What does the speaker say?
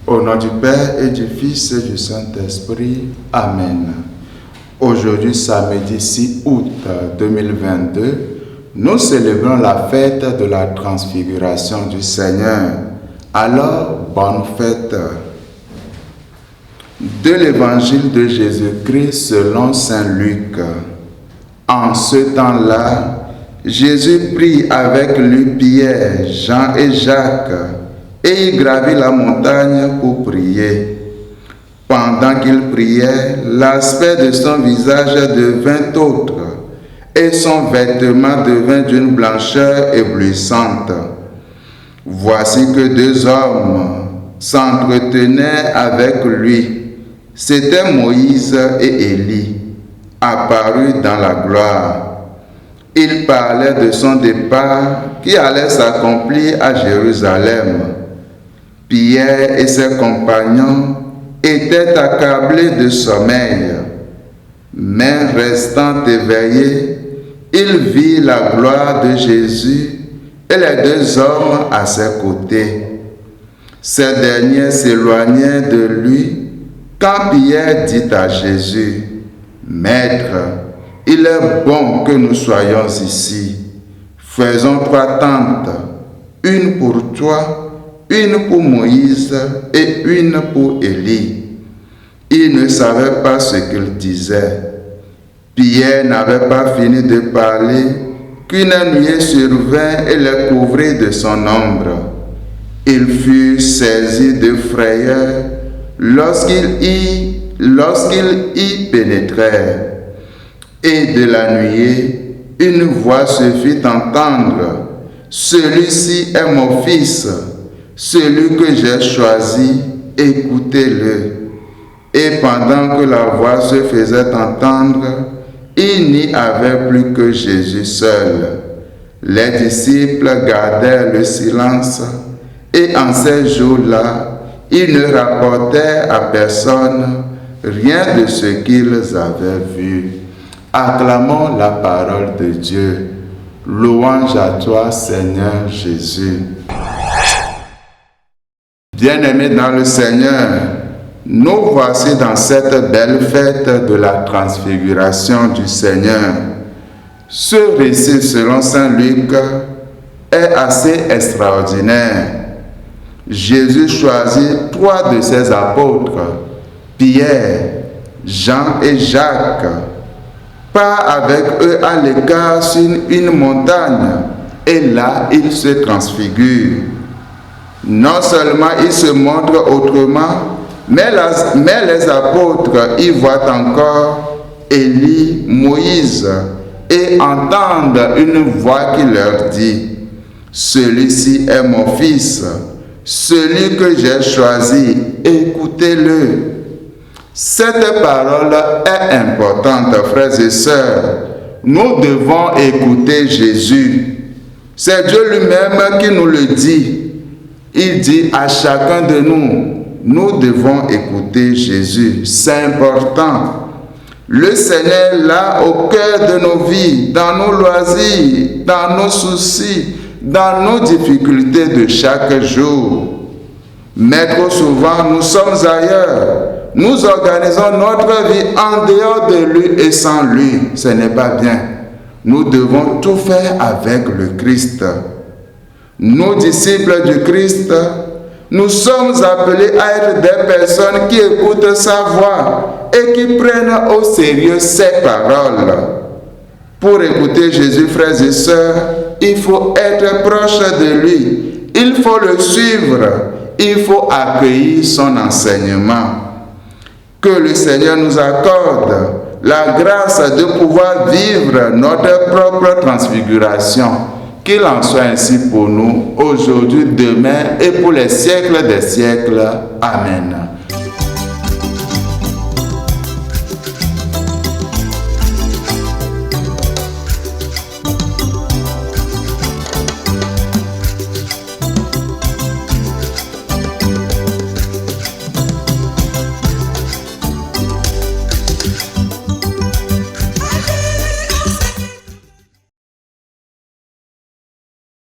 Au nom du Père et du Fils et du Saint-Esprit. Amen. Aujourd'hui, samedi 6 août 2022, nous célébrons la fête de la transfiguration du Seigneur. Alors, bonne fête. De l'évangile de Jésus-Christ selon saint Luc. En ce temps-là, Jésus prit avec lui Pierre, Jean et Jacques, et il gravit la montagne pour prier. Pendant qu'il priait, l'aspect de son visage devint autre, et son vêtement devint d'une blancheur éblouissante. Voici que deux hommes s'entretenaient avec lui. C'étaient Moïse et Élie, apparus dans la gloire. Ils parlaient de son départ qui allait s'accomplir à Jérusalem. Pierre et ses compagnons étaient accablés de sommeil, mais restant éveillés, ils virent la gloire de Jésus et les deux hommes à ses côtés. Ces derniers s'éloignaient de lui quand Pierre dit à Jésus: « Maître, il est bon que nous soyons ici. Faisons 3 tentes, une pour toi, une pour Moïse et une pour Élie. » Il ne savait pas ce qu'il disait. Pierre n'avait pas fini de parler qu'une nuée survint et les couvrit de son ombre. Il fut saisi de frayeur lorsqu'il y pénétrait. Et de la nuée, une voix se fit entendre: « Celui-ci est mon fils, celui que j'ai choisi, écoutez-le. » Et pendant que la voix se faisait entendre, il n'y avait plus que Jésus seul. Les disciples gardèrent le silence, et en ces jours-là, ils ne rapportaient à personne rien de ce qu'ils avaient vu. Acclamons la parole de Dieu. Louange à toi, Seigneur Jésus. Bien-aimés dans le Seigneur, nous voici dans cette belle fête de la transfiguration du Seigneur. Ce récit selon saint Luc est assez extraordinaire. Jésus choisit 3 de ses apôtres, Pierre, Jean et Jacques, part avec eux à l'écart sur une montagne, et là il se transfigure. Non seulement il se montre autrement, mais les apôtres y voient encore Élie, Moïse, et entendent une voix qui leur dit: « Celui-ci est mon fils, celui que j'ai choisi, écoutez-le. » Cette parole est importante, frères et sœurs. Nous devons écouter Jésus. C'est Dieu lui-même qui nous le dit. Il dit à chacun de nous: nous devons écouter Jésus. C'est important. Le Seigneur est là au cœur de nos vies, dans nos loisirs, dans nos soucis, dans nos difficultés de chaque jour. Mais trop souvent, nous sommes ailleurs. Nous organisons notre vie en dehors de lui et sans lui. Ce n'est pas bien. Nous devons tout faire avec le Christ. Nous, disciples du Christ, nous sommes appelés à être des personnes qui écoutent sa voix et qui prennent au sérieux ses paroles. Pour écouter Jésus, frères et sœurs, il faut être proche de lui. Il faut le suivre. Il faut accueillir son enseignement. Que le Seigneur nous accorde la grâce de pouvoir vivre notre propre transfiguration. Qu'il en soit ainsi pour nous, aujourd'hui, demain et pour les siècles des siècles. Amen.